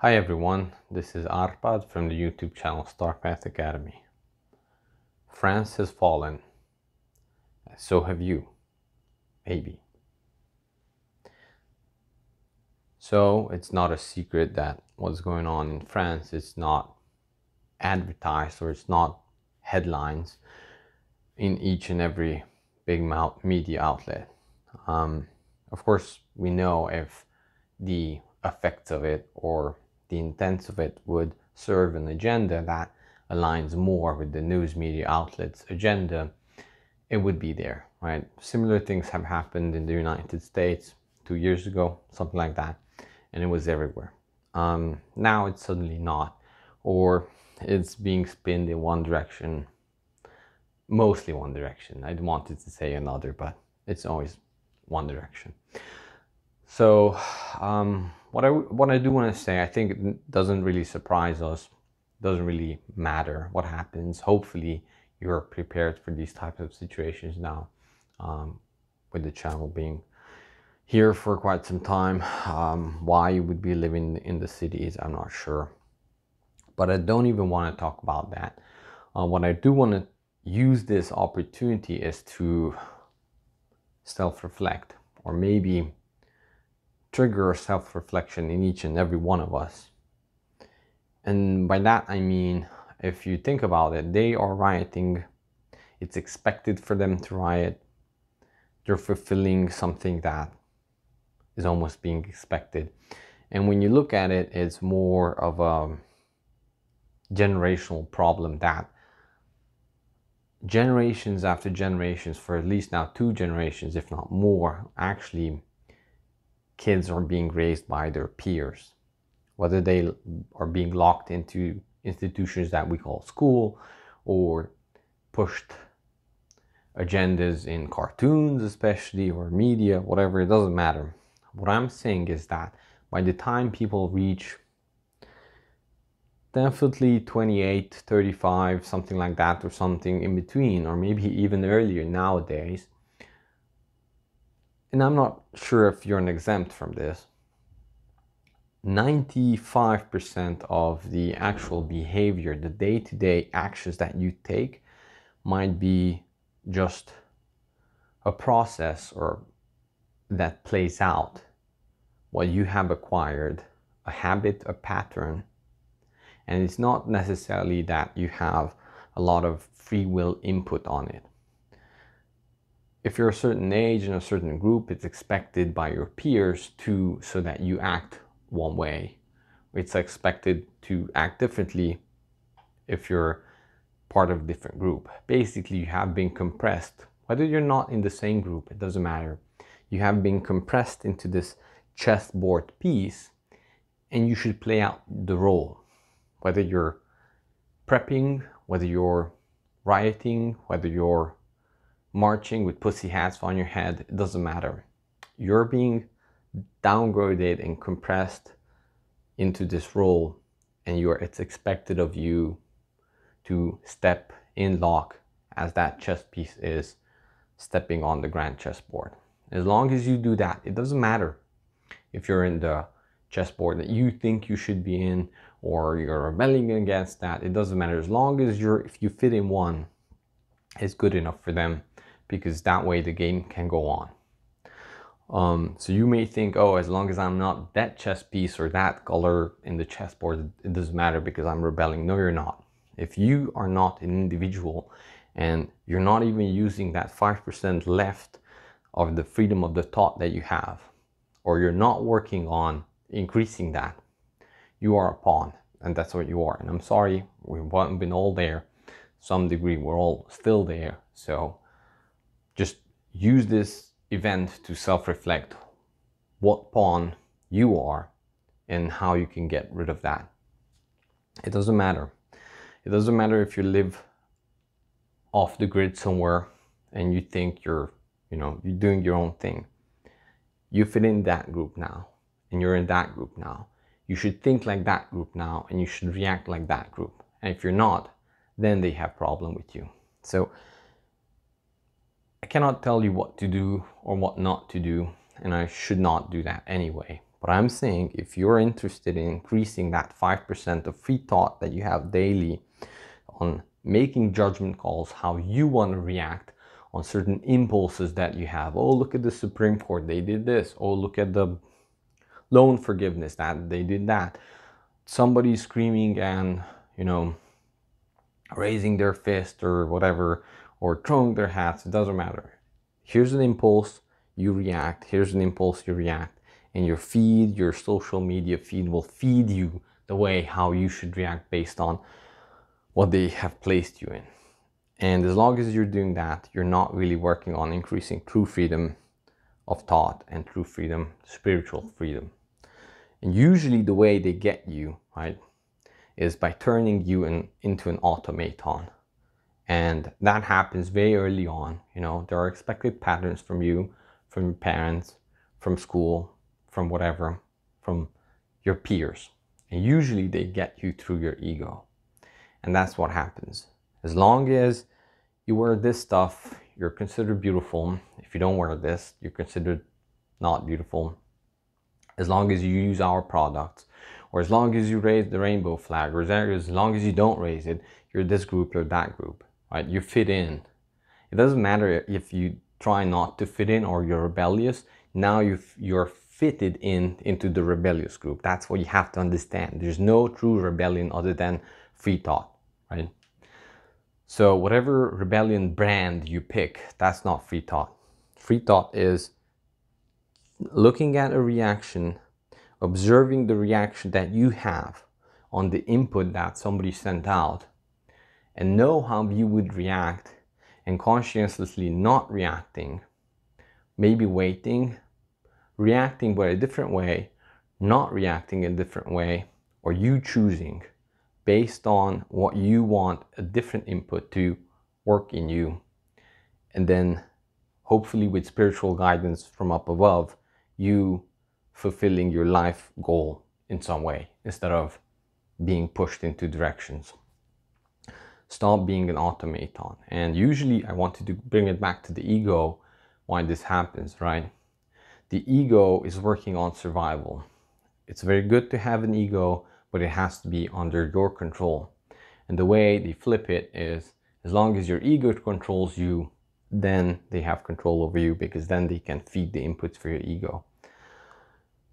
Hi everyone, this is Arpad from the YouTube channel Starpath Academy. France has fallen, so have you, maybe. So it's not a secret that what's going on in France is not advertised, or it's not headlines in each and every big media outlet. Of course, we know if the effects of it or the intents of it would serve an agenda that aligns more with the news media outlets' agenda, it would be there, right? Similar things have happened in the United States 2 years ago, something like that, and it was everywhere. Now it's suddenly not, or it's being spinned in one direction, mostly one direction. I wanted to say another, but it's always one direction. So what I do want to say, I think it doesn't really surprise us, doesn't really matter what happens. Hopefully you're prepared for these types of situations now, with the channel being here for quite some time. Why you would be living in the cities, I'm not sure, but I don't even want to talk about that. What I do want to use this opportunity is to self-reflect, or maybe trigger self-reflection in each and every one of us. And by that I mean, if you think about it, they are rioting. It's expected for them to riot. They're fulfilling something that is almost being expected. And when you look at it, it's more of a generational problem that generations after generations, for at least now 2 generations, if not more, actually kids are being raised by their peers, whether they are being locked into institutions that we call school, or pushed agendas in cartoons especially, or media, whatever, it doesn't matter. What I'm saying is that by the time people reach definitely 28, 35, something like that, or something in between, or maybe even earlier nowadays, and I'm not sure if you're exempt from this, 95% of the actual behavior, the day-to-day actions that you take, might be just a process or that plays out what you have acquired, a habit, a pattern. And it's not necessarily that you have a lot of free will input on it. If you're a certain age in a certain group, it's expected by your peers so that you act one way. It's expected to act differently if you're part of a different group. Basically, you have been compressed. Whether you're not in the same group, it doesn't matter. You have been compressed into this chessboard piece, and you should play out the role. Whether you're prepping, whether you're rioting, whether you're marching with pussy hats on your head, it doesn't matter. You're being downgraded and compressed into this role, and it's expected of you to step in lock as that chess piece is stepping on the grand chessboard. As long as you do that, it doesn't matter if you're in the chessboard that you think you should be in, or you're rebelling against that. It doesn't matter. As long as if you fit in one, it's good enough for them, because that way the game can go on. So you may think, oh, as long as I'm not that chess piece or that color in the chessboard, it doesn't matter because I'm rebelling. No, you're not. If you are not an individual and you're not even using that 5% left of the freedom of the thought that you have, or you're not working on increasing that, you are a pawn, and that's what you are. And I'm sorry, we've been all there. Some degree, we're all still there. So just use this event to self-reflect what pawn you are and how you can get rid of that. It doesn't matter. It doesn't matter if you live off the grid somewhere and you think you're doing your own thing. You fit in that group now, and you're in that group now. You should think like that group now, and you should react like that group. And if you're not, then they have problem with you. So I cannot tell you what to do or what not to do, and I should not do that anyway. But I'm saying if you're interested in increasing that 5% of free thought that you have daily on making judgment calls, how you want to react on certain impulses that you have. Oh, look at the Supreme Court, they did this. Oh, look at the loan forgiveness, that they did that. Somebody screaming and, raising their fist or whatever, or throwing their hats, it doesn't matter. Here's an impulse, you react. Here's an impulse, you react. And your feed, your social media feed will feed you the way how you should react based on what they have placed you in. And as long as you're doing that, you're not really working on increasing true freedom of thought and true freedom, spiritual freedom. And usually the way they get you, right, is by turning you into an automaton. And that happens very early on. There are expected patterns from you, from your parents, from school, from whatever, from your peers. And usually they get you through your ego. And that's what happens. As long as you wear this stuff, you're considered beautiful. If you don't wear this, you're considered not beautiful. As long as you use our products, or as long as you raise the rainbow flag, or as long as you don't raise it, you're this group, you're that group, right? You fit in. It doesn't matter if you try not to fit in or you're rebellious. Now you're fitted into the rebellious group. That's what you have to understand. There's no true rebellion other than free thought, right? So whatever rebellion brand you pick, that's not free thought. Free thought is looking at a reaction, observing the reaction that you have on the input that somebody sent out, and know how you would react, and conscientiously not reacting, maybe waiting, reacting but a different way, not reacting in a different way, or you choosing based on what you want a different input to work in you. And then hopefully with spiritual guidance from up above, you fulfilling your life goal in some way instead of being pushed into directions. Stop being an automaton. And usually I wanted to bring it back to the ego, why this happens, right? The ego is working on survival. It's very good to have an ego, but it has to be under your control. And the way they flip it is, as long as your ego controls you, then they have control over you, because then they can feed the inputs for your ego.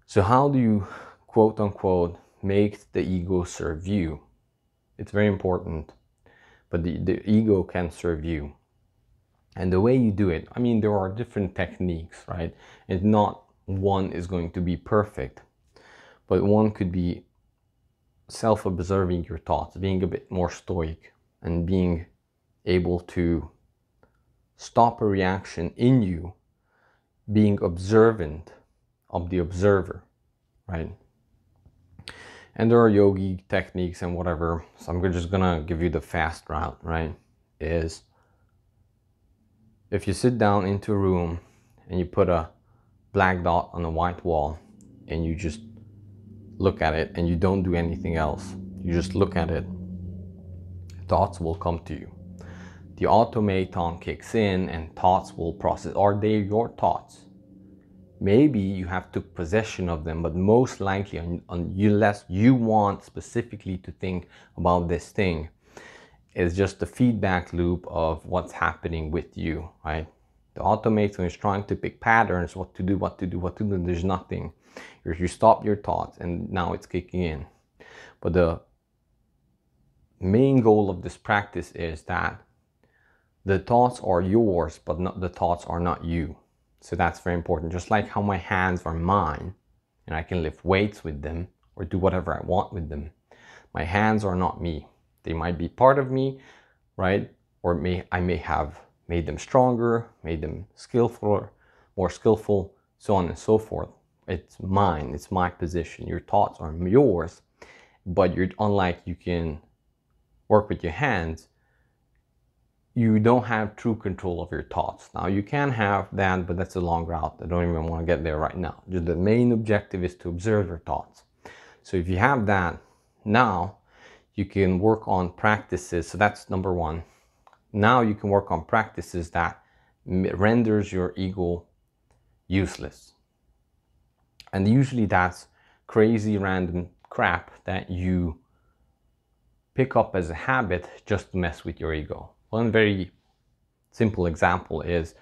So how do you, quote unquote, make the ego serve you? It's very important, but the ego can serve you. And the way you do it, there are different techniques, right? And not one is going to be perfect, but one could be self-observing your thoughts, being a bit more stoic, and being able to stop a reaction in you, being observant of the observer, right? And there are yogi techniques and whatever, so I'm just gonna give you the fast route, right? Is if you sit down into a room and you put a black dot on a white wall and you just look at it and you don't do anything else, you just look at it, thoughts will come to you. The automaton kicks in and thoughts will process. Are they your thoughts? Maybe you have took possession of them, but most likely unless you want specifically to think about this thing, it's just the feedback loop of what's happening with you, right? The automaton is trying to pick patterns, what to do, and there's nothing. You stop your thoughts and now it's kicking in. But the main goal of this practice is that the thoughts are yours, but the thoughts are not you. So that's very important. Just like how my hands are mine and I can lift weights with them or do whatever I want with them. My hands are not me. They might be part of me, right? Or I may have made them stronger, made them skillful, more skillful, so on and so forth. It's mine, it's my position. Your thoughts are yours, but unlike you can work with your hands, you don't have true control of your thoughts. Now you can have that, but that's a long route. I don't even want to get there right now. Just the main objective is to observe your thoughts. So if you have that, now you can work on practices. So that's number one. Now you can work on practices that renders your ego useless. And usually that's crazy random crap that you pick up as a habit just to mess with your ego. One very simple example is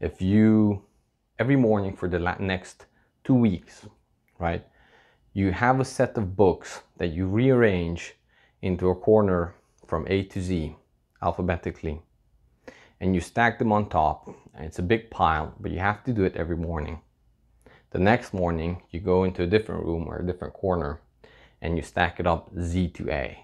if you every morning for the next 2 weeks, right, you have a set of books that you rearrange into a corner from A to Z alphabetically, and you stack them on top, and it's a big pile, but you have to do it every morning. The next morning you go into a different room or a different corner and you stack it up Z to A.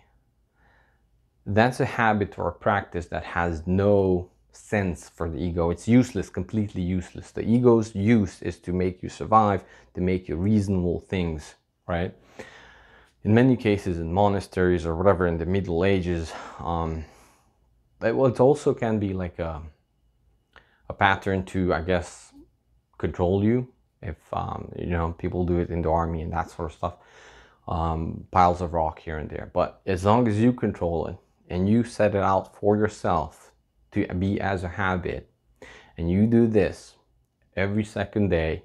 That's a habit or a practice that has no sense for the ego. It's useless, completely useless. The ego's use is to make you survive, to make you reasonable things, right? In many cases in monasteries or whatever in the Middle Ages, it also can be like a pattern to, I guess, control you. If you know, people do it in the army and that sort of stuff, piles of rock here and there. But as long as you control it and you set it out for yourself to be as a habit, and you do this every second day,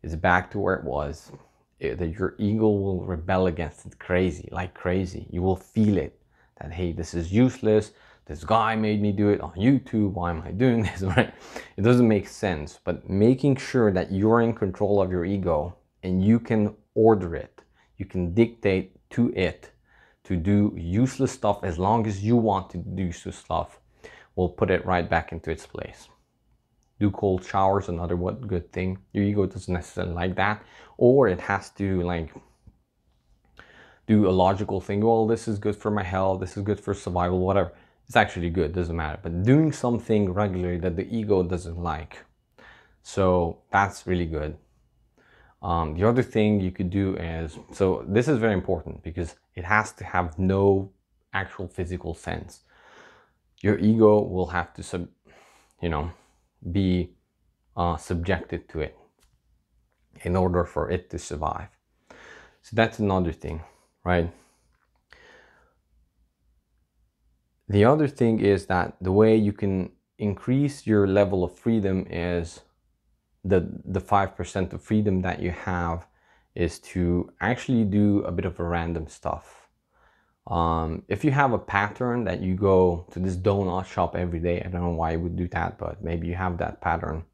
it's back to where it was. That your ego will rebel against it crazy, like crazy. You will feel it, that hey, this is useless. This guy made me do it on YouTube. Why am I doing this, right? It doesn't make sense. But making sure that you're in control of your ego and you can order it, you can dictate to it to do useless stuff as long as you want to do useless stuff, will put it right back into its place. Do cold showers, another good thing. Your ego doesn't necessarily like that, or it has to like do a logical thing. Well, this is good for my health, this is good for survival, whatever. It's actually good, doesn't matter. But doing something regularly that the ego doesn't like, so that's really good. The other thing you could do is, so this is very important because it has to have no actual physical sense. Your ego will have to be subjected to it in order for it to survive. So that's another thing, right? The other thing is that the way you can increase your level of freedom is the 5% of freedom that you have is to actually do a bit of a random stuff. If you have a pattern that you go to this donut shop every day, I don't know why you would do that, but maybe you have that pattern,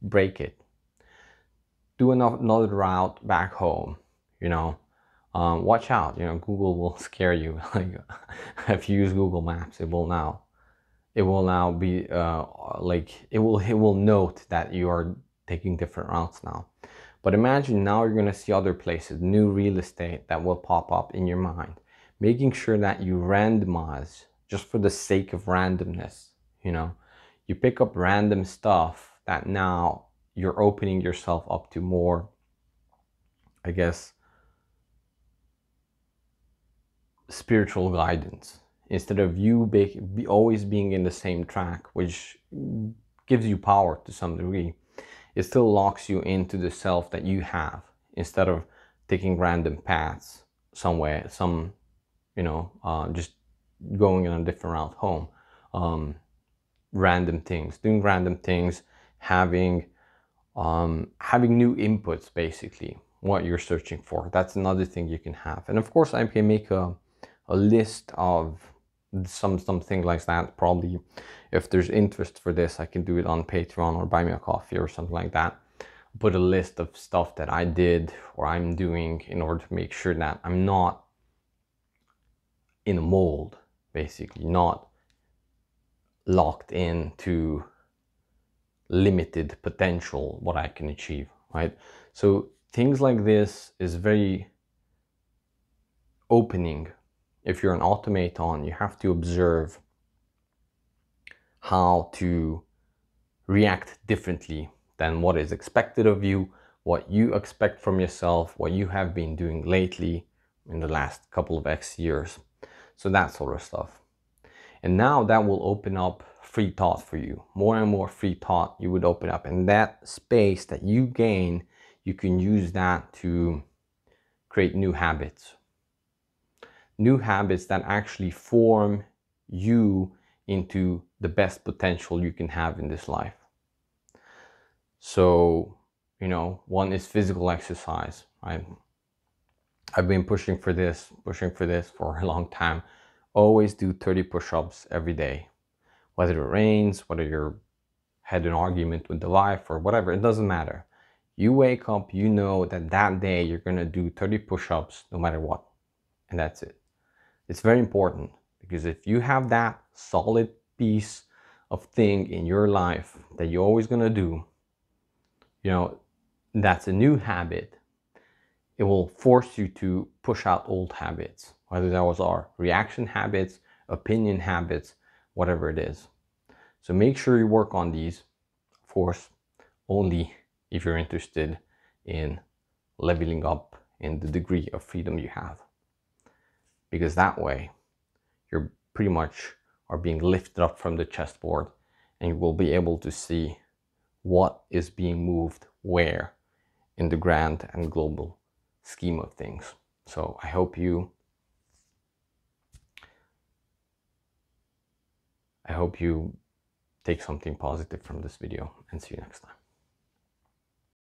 break it. Do another route back home, you know. Watch out, you know, Google will scare you. Like if you use Google Maps, it will now be it will note that you are taking different routes now. But imagine now you're going to see other places, new real estate that will pop up in your mind. Making sure that you randomize just for the sake of randomness, you know. You pick up random stuff that now you're opening yourself up to more, I guess, spiritual guidance, instead of you always being in the same track, which gives you power to some degree. It still locks you into the self that you have, instead of taking random paths somewhere, just going on a different route home. Random things, doing random things, having new inputs, basically what you're searching for. That's another thing you can have. And of course I can make a list of something like that. Probably if there's interest for this, I can do it on Patreon or buy me a coffee or something like that. Put a list of stuff that I did or I'm doing in order to make sure that I'm not in a mold, basically not locked into limited potential, what I can achieve, right? So things like this is very opening. If you're an automaton, you have to observe how to react differently than what is expected of you, what you expect from yourself, what you have been doing lately in the last couple of X years. So that sort of stuff. And now that will open up free thought for you. More and more free thought you would open up. And that space that you gain, you can use that to create new habits. New habits that actually form you into the best potential you can have in this life. So You know, one is physical exercise. I've been pushing for this for a long time. Always do 30 push-ups every day. Whether it rains, whether you're had an argument with the wife or whatever, it doesn't matter. You wake up, you know that that day you're gonna do 30 push-ups no matter what. And that's it. It's very important, because if you have that solid piece of thing in your life that you're always gonna do, you know, that's a new habit. It will force you to push out old habits, whether that was our reaction habits, opinion habits, whatever it is. So make sure you work on these, of course, only if you're interested in leveling up in the degree of freedom you have. Because that way, you're pretty much are being lifted up from the chessboard, and you will be able to see what is being moved where in the grand and global scheme of things. So I hope you take something positive from this video, and see you next time.